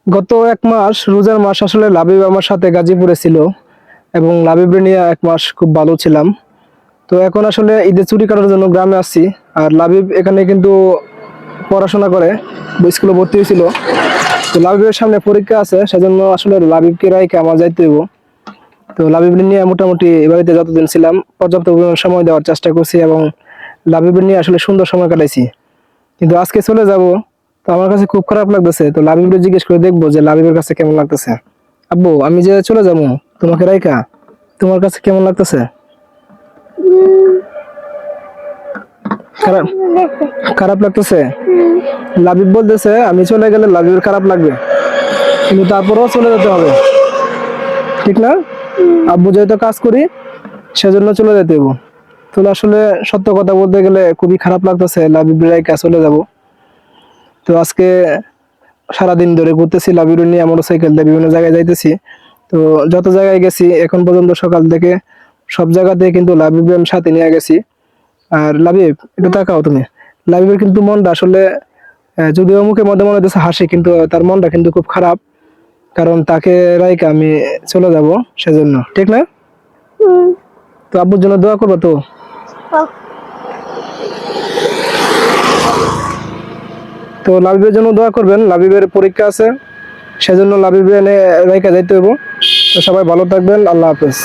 গত 1 মাস রোজার মাস আসলে লাবিব আমার সাথে গাজীপুরে ছিল এবং লাবিব নিয়ে 1 মাস খুব ভালো ছিলাম। তো এখন আসলে ঈদের ছুটি কাটানোর জন্য গ্রামে আসছি। আর লাবিব এখানে কিন্তু পড়াশোনা করে, স্কুলে ভর্তি হয়েছিল। তো লাবিবের সামনে পরীক্ষা আছে, সেজন্য আসলে লাবিবকে রাইখে আমার যাইতে হইব। তো লাবিব নিয়ে মোটামুটি এ বাড়িতে যতদিন ছিলাম পর্যাপ্ত পরিমাণ সময় দেওয়ার চেষ্টা করছি এবং লাবিব নিয়ে আসলে সুন্দর সময় কাটাইছি। কিন্তু আজকে চলে যাব, তো আমার কাছে খুব খারাপ লাগতেছে। তো লাবিবকে জিজ্ঞেস করে দেখবো যে লাবিবের কাছে কেমন লাগতেছে। আব্বু, আমি যে চলে যাবো তোমাকে রাইখা, তোমার কাছে কেমন লাগতেছে? খারাপ খারাপ লাগতেছে? লাবিব বলতেছে আমি চলে গেলে লাবিবের খারাপ লাগবে, কিন্তু তারপরেও চলে যেতে হবে, ঠিক না? আব্বু যেহেতু কাজ করি সেজন্য চলে যেতে হইব। তো আসলে সত্য কথা বলতে গেলে খুবই খারাপ লাগতেছে লাবিব রাইখা চলে যাব। তো আজকে সারাদিন ধরে ঘুরতেছি লাবিব নিয়ে, মোটরসাইকেল দিয়ে বিভিন্ন জায়গায় যাইতেছি। তো যত জায়গায় গেছি এখন পর্যন্ত সকাল থেকে সব জায়গাতে কিন্তু লাবিব আমি সাথে নিয়ে গেছি। আর লাবিব, একটু তাকাও তুমি। লাবিবের কিন্তু মনটা আসলে যদিও মুখে মধ্যে মনে হচ্ছে হাসি, কিন্তু তার মনটা কিন্তু খুব খারাপ। কারণ তাকে রাইকা আমি চলে যাব, সেজন্য, ঠিক না? তো আব্বুর জন্য দোয়া করবো তো? তো লাবিবের জন্য দোয়া করবেন, লাবিবের পরীক্ষা আছে, সেজন্য লাবিবের এনে রাইকা যাইতে হইব। তো সবাই ভালো থাকবেন, আল্লাহ হাফেজ।